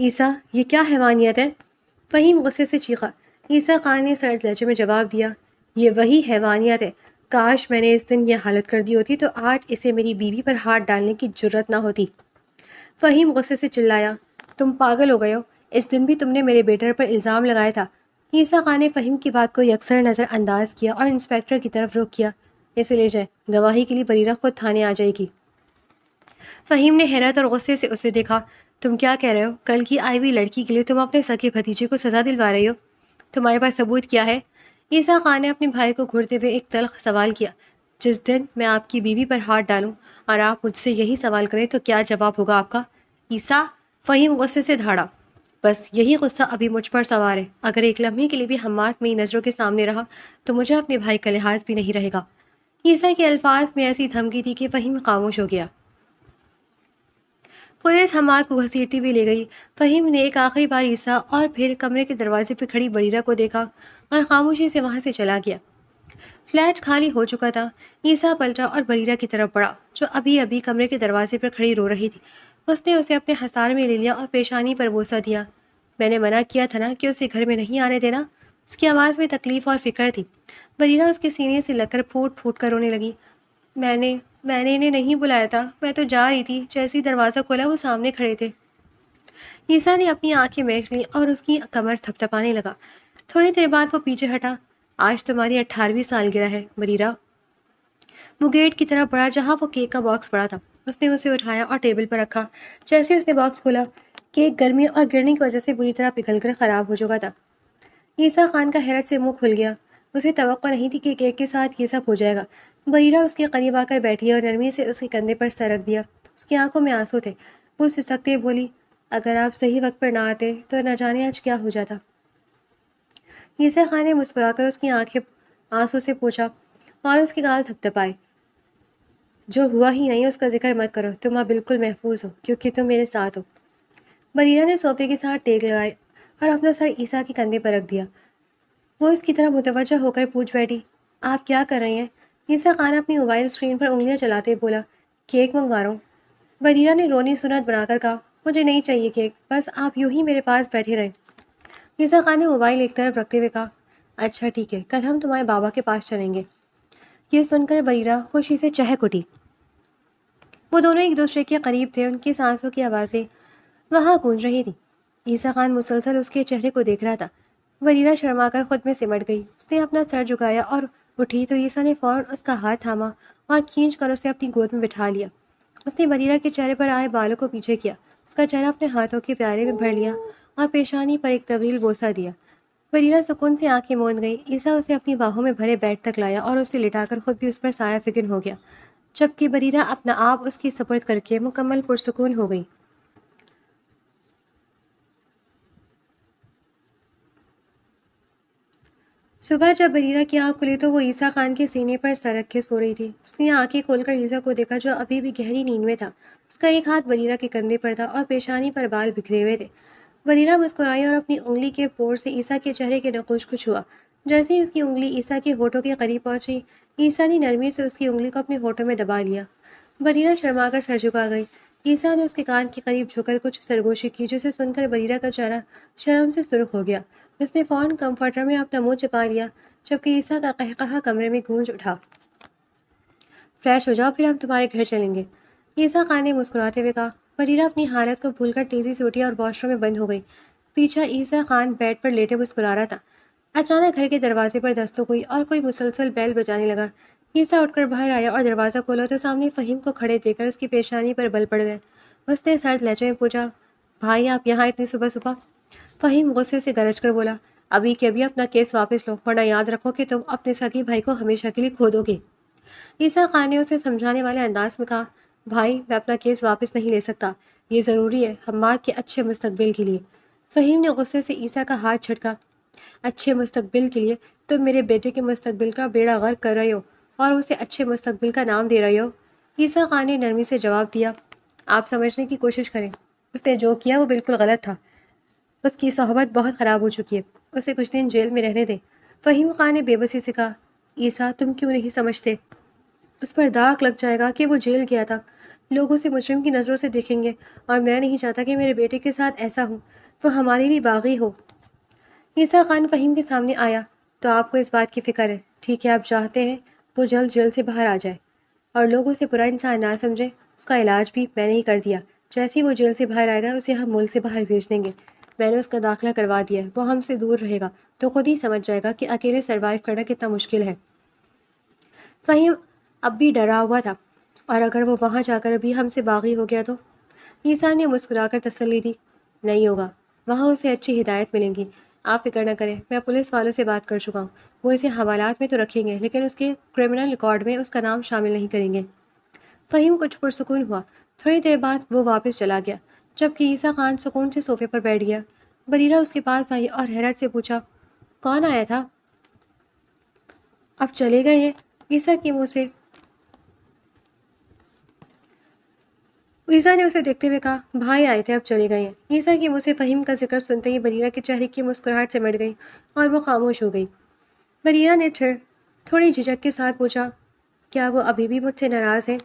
عیسیٰ یہ کیا حیوانیت ہے؟ فہیم غصے سے چیخا۔ عیسیٰ خان نے سرد لہجے میں جواب دیا، یہ وہی حیوانیت ہے، کاش میں نے اس دن یہ حالت کر دی ہوتی تو آج اسے میری بیوی پر ہاتھ ڈالنے کی جرت نہ ہوتی۔ فہیم غصے سے چلایا، تم پاگل ہو گئے ہو، اس دن بھی تم نے میرے بیٹے پر الزام لگایا تھا۔ عیسیٰ خان نے فہیم کی بات کو یکسر نظر انداز کیا اور انسپیکٹر کی طرف رخ کیا، اسے لے جائے، گواہی کے لیے بریرہ خود تھانے آ جائے گی۔ فہیم نے حیرت اور غصے سے اسے دیکھا، تم کیا کہہ رہے ہو؟ کل کی آئی ہوئی لڑکی کے لیے تم اپنے سگے بھتیجے کو سزا دلوا رہی ہو؟ تمہارے پاس ثبوت کیا ہے؟ عیسیٰ خان نے اپنے بھائی کو گھورتے ہوئے ایک تلخ سوال کیا۔ جس دن میں آپ کی بیوی پر ہاتھ ڈالوں اور آپ مجھ سے یہی سوال کریں تو کیا جواب ہوگا آپ کا؟ عیسیٰ، فہیم غصے سے دھاڑا، بس یہی غصہ ابھی مجھ پر سوار ہے، اگر ایک لمحے کے لیے بھی حماد میری نظروں کے سامنے رہا تو مجھے اپنے بھائی کا لحاظ بھی نہیں رہے گا۔ عیسیٰ کے الفاظ میں ایسی دھمکی تھی کہ فہیم خاموش ہو گیا۔ پولیس حماد کو گھسیٹتی ہوئی لے گئی۔ فہیم نے ایک آخری بار عیسیٰ اور پھر کمرے کے دروازے پہ کھڑی بریرہ کو دیکھا اور خاموشی سے وہاں سے چلا گیا۔ فلیٹ خالی ہو چکا تھا۔ عیسیٰ پلٹا اور بریرہ کی طرف بڑھا جو ابھی ابھی کمرے کے دروازے پر کھڑی رو رہی تھی۔ اس نے اسے اپنے حصار میں لے لیا اور پیشانی پر بوسہ دیا۔ میں نے منع کیا تھا نا کہ اسے گھر میں نہیں آنے دینا۔ اس کی آواز میں تکلیف اور فکر تھی۔ بریرہ اس کے سینے سے لگ کر پھوٹ پھوٹ کر رونے لگی۔ میں نے انہیں نہیں بلایا تھا، میں تو جا رہی تھی، جیسے ہی دروازہ کھولا وہ سامنے کھڑے تھے۔ عیسیٰ نے اپنی آنکھیں میچ لیں اور اس کی کمر تھپتھپانے لگا۔ تھوڑی دیر بعد وہ پیچھے ہٹا۔ آج تمہاری 18ویں سالگرہ ہے بریرہ۔ وہ گیٹ کی طرف بڑھا جہاں وہ کیک کا باکس پڑا تھا۔ اس نے اسے اٹھایا اور ٹیبل پر رکھا۔ جیسے اس نے باکس کھولا، کیک گرمی اور گرنے کی وجہ سے بری طرح پگھل کر خراب ہو چکا تھا۔ عیسیٰ خان کا حیرت سے منہ کھل گیا۔ اسے توقع نہیں تھی کہ کیک کے ساتھ یہ سب ہو جائے گا۔ بریرہ اس کے قریب آ کر بیٹھی اور نرمی سے اس کے کندھے پر سر رکھ دیا۔ اس کی آنکھوں میں آنسو تھے۔ وہ سسکتے بولی، اگر آپ صحیح وقت پر نہ آتے تو نہ جانے آج کیا ہو جاتا۔ عیسیٰ خان نے مسکرا کر اس کی آنکھیں آنسو سے پوچھا اور اس کے گال تھپتھپائے۔ جو ہوا ہی نہیں اس کا ذکر مت کرو، تم اب بالکل محفوظ ہو کیونکہ تم میرے ساتھ ہو۔ بریرہ نے صوفے کے ساتھ ٹیک لگائے اور اپنا سر عیسیٰ کے کندھے پر رکھ دیا۔ وہ اس کی طرف متوجہ ہو کر پوچھ بیٹھی، آپ کیا کر رہی ہیں؟ عیسیٰ خان اپنی موبائل اسکرین پر انگلیاں چلاتے بولا، کیک منگوا رہا ہوں۔ بریرہ نے رونی سنت بنا کر کہا، مجھے نہیں چاہیے کیک، بس آپ یوں ہی میرے پاس بیٹھے رہیں۔ عیسیٰ خان نے موبائل ایک طرف رکھتے ہوئے کہا، اچھا ٹھیک ہے، کل ہم تمہارے بابا کے پاس چلیں گے۔ یہ سن کر بریرہ خوشی سے چہک اٹھی۔ وہ دونوں ایک دوسرے کے قریب تھے، ان کی سانسوں کی آوازیں وہاں گونج رہی تھی۔ عیسیٰ خان مسلسل اس کے چہرے کو دیکھ رہا تھا۔ بریرہ شرما کر خود میں سمٹ گئی۔ اس نے اپنا سر جھکایا اور اٹھی تو عیسیٰ نے فوراً اس کا ہاتھ تھاما اور کھینچ کر اسے اپنی گود میں بٹھا لیا۔ اس نے بریرہ کے چہرے پر آئے بالوں کو پیچھے کیا، اس کا چہرہ اپنے ہاتھوں کے پیالے میں بھر لیا اور پیشانی پر ایک طویل بوسہ دیا۔ بریرہ سکون سے آنکھیں موند گئی۔ عیسیٰ اسے اپنی باہوں میں بھرے بیڈ تک لایا اور اسے لٹا کر خود بھی اس پر سایہ فکن ہو گیا، جبکہ بریرہ اپنا آپ اس کی سپرد کر کے مکمل پرسکون ہو گئی۔ صبح جب بریرہ کی آنکھ کھلی تو وہ عیسیٰ خان کے سینے پر سر رکھ کے سو رہی تھی۔ اس نے آنکھیں کھول کر عیسیٰ کو دیکھا جو ابھی بھی گہری نیند میں تھا۔ اس کا ایک ہاتھ بریرہ کے کندھے پر تھا اور پیشانی پر بال بکھرے ہوئے تھے۔ بریرہ مسکرائی اور اپنی انگلی کے پور سے عیسیٰ کے چہرے کے نقوش کو چھوا۔ جیسے ہی اس کی انگلی عیسیٰ کے ہونٹوں کے قریب پہنچی، عیسیٰ نے نرمی سے اس کی انگلی کو اپنے ہونٹوں میں دبا لیا۔ بریرہ شرما کر سر جھکا گئی۔ عیسیٰ نے اس کے کان کے قریب جھک کر کچھ سرگوشی کی جسے سن کر بریرہ کا چہرہ شرم سے سرخ ہو گیا۔ اس نے فوراً کمفرٹر میں اپنا منہ چھپا لیا، جبکہ عیسیٰ کا قہقہہ کمرے میں گونج اٹھا۔ فریش ہو جاؤ، پھر ہم تمہارے گھر چلیں گے، عیسیٰ خان نے مسکراتے ہوئے کہا۔ بریرہ اپنی حالت کو بھول کر تیزی سے اٹھی اور واش روم میں بند ہو گئی۔ پیچھے عیسیٰ خان بیڈ پر لیٹے مسکرا رہا تھا۔ اچانک گھر کے دروازے پر دستک ہوئی اور کوئی مسلسل بیل بجانے لگا۔ عیسیٰ اٹھ کر باہر آیا اور دروازہ کھولا تو سامنے فہیم کو کھڑے دیکھ کر اس کی پیشانی پر بل پڑ گئے۔ اس نے سرد لہجے میں پوچھا، بھائی آپ یہاں اتنی صبح صبح؟ فہیم غصے سے گرج کر بولا، ابھی کے ابھی اپنا کیس واپس لو ورنہ یاد رکھو کہ تم اپنے سگے بھائی کو ہمیشہ کے لیے کھو دو گے۔ عیسیٰ خان نے اسے سمجھانے والے انداز میں کہا، بھائی میں اپنا کیس واپس نہیں لے سکتا، یہ ضروری ہے حماد کے اچھے مستقبل کے لیے۔ فہیم نے غصے سے عیسیٰ کا ہاتھ جھٹکا، اچھے مستقبل کے لیے؟ تم میرے بیٹے کے مستقبل کا بیڑا غرق کر رہے ہو اور اسے اچھے مستقبل کا نام دے رہے ہو۔ عیسیٰ خان نے نرمی سے جواب دیا، آپ سمجھنے کی کوشش کریں، اس نے جو کیا وہ بالکل غلط تھا، اس کی صحبت بہت خراب ہو چکی ہے، اسے کچھ دن جیل میں رہنے دیں۔ فہیم خان نے بے بسی سے کہا، عیسیٰ تم کیوں نہیں سمجھتے؟ اس پر داغ لگ جائے گا کہ وہ جیل گیا تھا، لوگ اسے مجرم کی نظروں سے دیکھیں گے، اور میں نہیں چاہتا کہ میرے بیٹے کے ساتھ ایسا ہو، وہ ہمارے لیے باغی ہو۔ عیسیٰ خان فہیم کے سامنے آیا۔ تو آپ کو اس بات کی فکر ہے، ٹھیک ہے، آپ چاہتے ہیں وہ جلد جیل سے باہر آ جائے اور لوگ اسے برا انسان نہ سمجھیں۔ اس کا علاج بھی میں نے ہی کر دیا، جیسے ہی وہ جیل سے باہر آئے گا اسے ہم ملک سے باہر بھیج دیں گے۔ میں نے اس کا داخلہ کروا دیا ہے، وہ ہم سے دور رہے گا تو خود ہی سمجھ جائے گا کہ اکیلے سروائیو کرنا کتنا مشکل ہے۔ فہیم اب بھی ڈرا ہوا تھا، اور اگر وہ وہاں جا کر بھی ہم سے باغی ہو گیا تو؟ عیسیٰ نے مسکرا کر تسلی دی، نہیں ہوگا، وہاں اسے اچھی ہدایت ملیں گی، آپ فکر نہ کریں، میں پولیس والوں سے بات کر چکا ہوں، وہ اسے حوالات میں تو رکھیں گے لیکن اس کے کرمنل ریکارڈ میں اس کا نام شامل نہیں کریں گے۔ فہیم کچھ پرسکون ہوا۔ تھوڑی دیر بعد وہ واپس چلا گیا، جبکہ عیسیٰ خان سکون سے صوفے پر بیٹھ گیا۔ بریرہ اس کے پاس آئی اور حیرت سے پوچھا، کون آیا تھا؟ اب چلے گئے ہیں؟ عیسیٰ کے منہ سے عیسیٰ نے اسے دیکھتے ہوئے کہا، بھائی آئے تھے، اب چلے گئے ہیں۔ عیسیٰ کے منہ سے فہیم کا ذکر سنتے ہی بریرہ کے چہرے کی مسکراہٹ سمٹ گئی اور وہ خاموش ہو گئی۔ بریرہ نے تھوڑی جھجک کے ساتھ پوچھا، کیا وہ ابھی بھی مجھ سے ناراض ہیں؟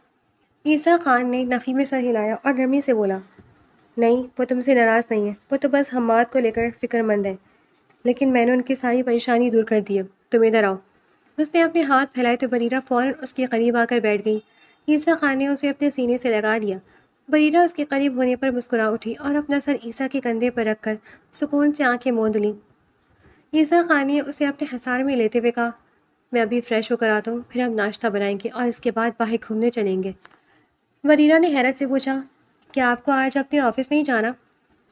عیسیٰ خان نے نفی میں سر ہلایا اور نرمی سے بولا، نہیں، وہ تم سے ناراض نہیں ہے، وہ تو بس حماد کو لے کر فکر مند ہے، لیکن میں نے ان کی ساری پریشانی دور کر دی ہے، تم ادھر آؤ۔ اس نے اپنے ہاتھ پھیلائے تو بریرہ فوراً اس کے قریب آ کر بیٹھ گئی۔ عیسیٰ خان نے اسے اپنے سینے سے لگا لیا۔ بریرہ اس کے قریب ہونے پر مسکرا اٹھی اور اپنا سر عیسیٰ کے کندھے پر رکھ کر سکون سے آنکھیں موند لیں۔ عیسیٰ خان نے اسے اپنے حصار میں لیتے ہوئے کہا، میں ابھی فریش ہو کر آتا ہوں، پھر ہم ناشتہ بنائیں گے اور اس کے بعد باہر گھومنے چلیں گے۔ بریرہ نے حیرت سے پوچھا، کیا آپ کو آج اپنے آفس نہیں جانا؟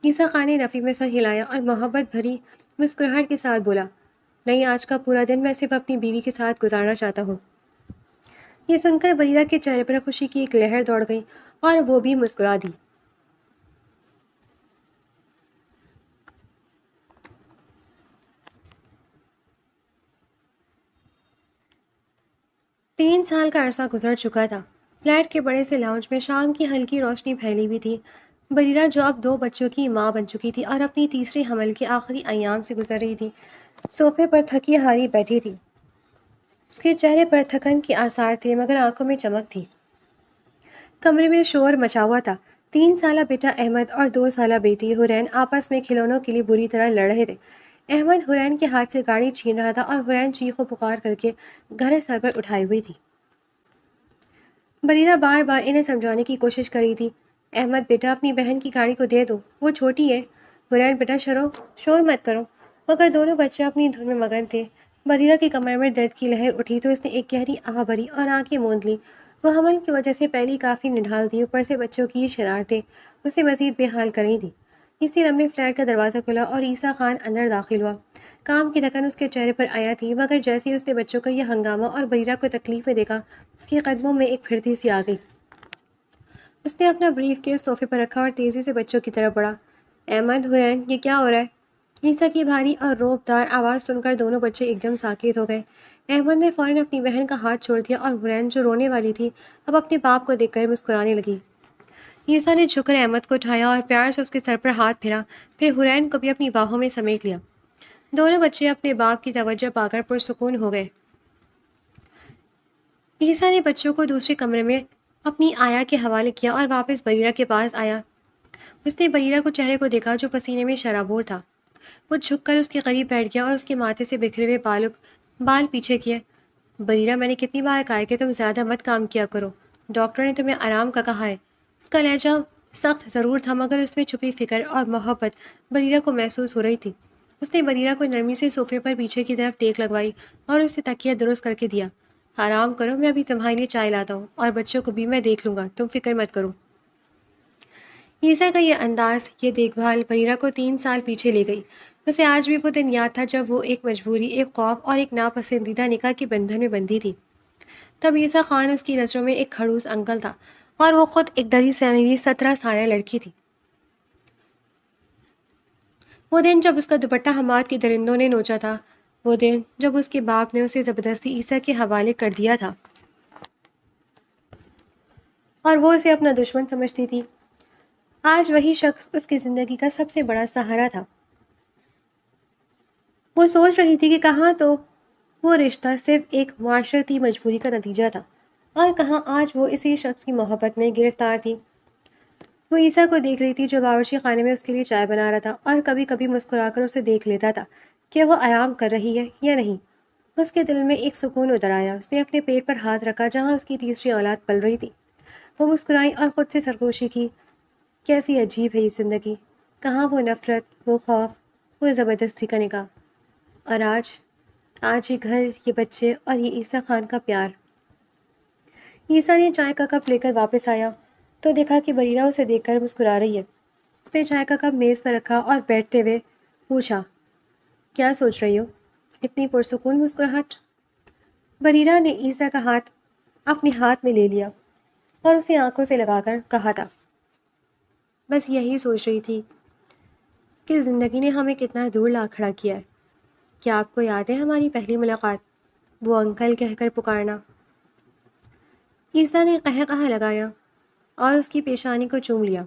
عیسیٰ خان نے نفی میں سر ہلایا اور محبت بھری مسکراہٹ کے ساتھ بولا، نہیں، آج کا پورا دن میں صرف اپنی بیوی کے ساتھ گزارنا چاہتا ہوں۔ یہ سن کر بریرہ کے چہرے پر خوشی کی ایک لہر دوڑ گئی اور وہ بھی مسکرا دی۔ 3 سال کا عرصہ گزر چکا تھا۔ فلیٹ کے بڑے سے لاؤنج میں شام کی ہلکی روشنی پھیلی ہوئی تھی۔ بریرہ جو اب 2 بچوں کی ماں بن چکی تھی اور اپنی تیسرے حمل کے آخری ایام سے گزر رہی تھی، صوفے پر تھکی ہاری بیٹھی تھی۔ اس کے چہرے پر تھکن کے آثار تھے مگر آنکھوں میں چمک تھی۔ کمرے میں شور مچا ہوا تھا۔ 3 سالہ بیٹا احمد اور 2 سالہ بیٹی حرین آپس میں کھلونوں کے لیے بری طرح لڑ رہے تھے۔ احمد حرین کے ہاتھ سے گاڑی چھین رہا تھا اور حرین چیخ و پکار کر کے گھر سر پر اٹھائی ہوئی تھی۔ بریرہ بار بار انہیں سمجھانے کی کوشش کر رہی تھی، احمد بیٹا اپنی بہن کی گاڑی کو دے دو، وہ چھوٹی ہے، حرین بیٹا شور مت کرو، مگر دونوں بچے اپنی دھن میں مگن تھے۔ بریرہ کی کمر میں درد کی لہر اٹھی تو اس نے ایک گہری آہ بھری اور آنکھیں موند لی۔ وہ حمل کی وجہ سے پہلی کافی نڈھال تھی، اوپر سے بچوں کی یہ شرارتیں اسے مزید بے حال کر رہی تھیں۔ اسی لمحے فلیٹ کا دروازہ کھلا اور عیسیٰ خان اندر داخل ہوا۔ کام کی تھکن اس کے چہرے پر آیا تھی، مگر جیسے ہی اس نے بچوں کا یہ ہنگامہ اور بریرہ کو تکلیف میں دیکھا، اس کے قدموں میں ایک پھرتی سی آ گئی۔ اس نے اپنا بریف کیس صوفے پر رکھا اور تیزی سے بچوں کی طرف بڑھا۔ احمد، حرین، یہ کیا ہو رہا ہے؟ عیسیٰ کی بھاری اور روب دار آواز سن کر دونوں بچے ایک دم ساکت ہو گئے۔ احمد نے فوراً اپنی بہن کا ہاتھ چھوڑ دیا اور حرین جو رونے والی تھی اب اپنے باپ کو دیکھ کر مسکرانے لگی۔ عیسیٰ نے جھک کر احمد کو اٹھایا اور پیار سے اس کے سر پر ہاتھ پھیرا، پھر حرین کو بھی اپنی باہوں میں سمیٹ لیا۔ دونوں بچے اپنے باپ کی توجہ پا کر پرسکون ہو گئے۔ عیسیٰ نے بچوں کو دوسرے کمرے میں اپنی آیا کے حوالے کیا اور واپس بریرہ کے پاس آیا۔ اس نے بریرہ کو چہرے کو دیکھا جو پسینے میں شرابور تھا۔ وہ جھک کر اس کے قریب بیٹھ گیا اور اس کے ماتھے سے بکھرے ہوئے بال پیچھے کیے۔ بریرہ، میں نے کتنی بار کہا ہے کہ تم زیادہ مت کام کیا کرو، ڈاکٹر نے تمہیں آرام کا کہا ہے۔ اس کا لہجہ سخت ضرور تھا مگر اس میں چھپی فکر اور محبت بریرہ کو محسوس ہو رہی تھی۔ اس نے بریرہ کو نرمی سے صوفے پر پیچھے کی طرف ٹیک لگوائی اور اسے تکیہ درست کر کے دیا۔ آرام کرو، میں ابھی تمہارے لیے چائے لاتا ہوں، اور بچوں کو بھی میں دیکھ لوں گا، تم فکر مت کرو۔ عیسیٰ کا یہ انداز، یہ دیکھ بھال بریرہ کو 3 سال پیچھے لے گئی۔ اسے آج بھی وہ دن یاد تھا جب وہ ایک مجبوری، ایک خوف اور ایک ناپسندیدہ نکاح کے بندھن میں بندھی تھی۔ تب عیسیٰ خان اس کی نظروں میں ایک کھڑوس انکل تھا اور وہ خود ایک ڈری سہمی ہوئی 17 سالہ لڑکی تھی۔ وہ دن جب اس کا دوپٹہ حماد کے درندوں نے نوچا تھا، وہ دن جب اس کے باپ نے اسے زبردستی عیسیٰ کے حوالے کر دیا تھا اور وہ اسے اپنا دشمن سمجھتی تھی، آج وہی شخص اس کی زندگی کا سب سے بڑا سہارا تھا۔ وہ سوچ رہی تھی کہ کہاں تو وہ رشتہ صرف ایک معاشرتی مجبوری کا نتیجہ تھا اور کہاں آج وہ اسی شخص کی محبت میں گرفتار تھی۔ وہ عیسیٰ کو دیکھ رہی تھی جو باورچی خانے میں اس کے لیے چائے بنا رہا تھا، اور کبھی کبھی مسکرا کر اسے دیکھ لیتا تھا کہ وہ آرام کر رہی ہے یا نہیں۔ اس کے دل میں ایک سکون اتر آیا۔ اس نے اپنے پیٹ پر ہاتھ رکھا جہاں اس کی تیسری اولاد پل رہی تھی۔ وہ مسکرائی اور خود سے سرگوشی کی، کیسی عجیب ہے یہ زندگی، کہاں وہ نفرت، وہ خوف، وہ زبردستی کا نکاح، اور آج یہ گھر، یہ بچے اور یہ عیسیٰ خان کا پیار۔ عیسیٰ نے چائے کا کپ لے کر واپس آیا تو دیکھا کہ بریرہ اسے دیکھ کر مسکرا رہی ہے۔ اس نے چائے کا کپ میز پر رکھا اور بیٹھتے ہوئے پوچھا، کیا سوچ رہی ہو؟ اتنی پرسکون مسکراہٹ۔ بریرہ نے عیسیٰ کا ہاتھ اپنے ہاتھ میں لے لیا اور اسے آنکھوں سے لگا کر کہا تھا، بس یہی سوچ رہی تھی کہ زندگی نے ہمیں کتنا دور لا کھڑا کیا ہے۔ کیا آپ کو یاد ہے ہماری پہلی ملاقات؟ وہ انکل کہہ کر پکارنا۔ عیسیٰ نے قہقہہ لگایا اور اس کی پیشانی کو چوم لیا۔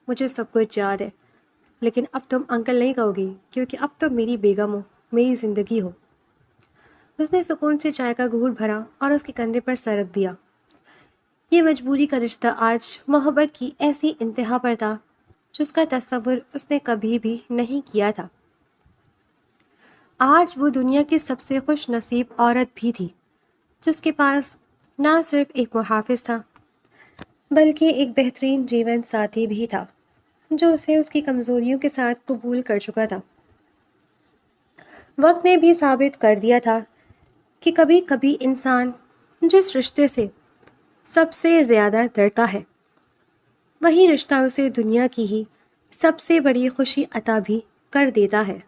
مجھے سب کچھ یاد ہے، لیکن اب تم انکل نہیں کہو گی کیونکہ اب تم میری بیگم ہو، میری زندگی ہو۔ اس نے سکون سے چائے کا گھونٹ بھرا اور اس کے کندھے پر سر رکھ دیا۔ یہ مجبوری کا رشتہ آج محبت کی ایسی انتہا پر تھا جس کا تصور اس نے کبھی بھی نہیں کیا تھا۔ آج وہ دنیا کی سب سے خوش نصیب عورت بھی تھی جس کے پاس نہ صرف ایک محافظ تھا بلکہ ایک بہترین جیون ساتھی بھی تھا جو اسے اس کی کمزوریوں کے ساتھ قبول کر چکا تھا۔ وقت نے بھی ثابت کر دیا تھا کہ کبھی کبھی انسان جس رشتے سے سب سے زیادہ ڈرتا ہے وہی رشتہ اسے دنیا کی ہی سب سے بڑی خوشی عطا بھی کر دیتا ہے۔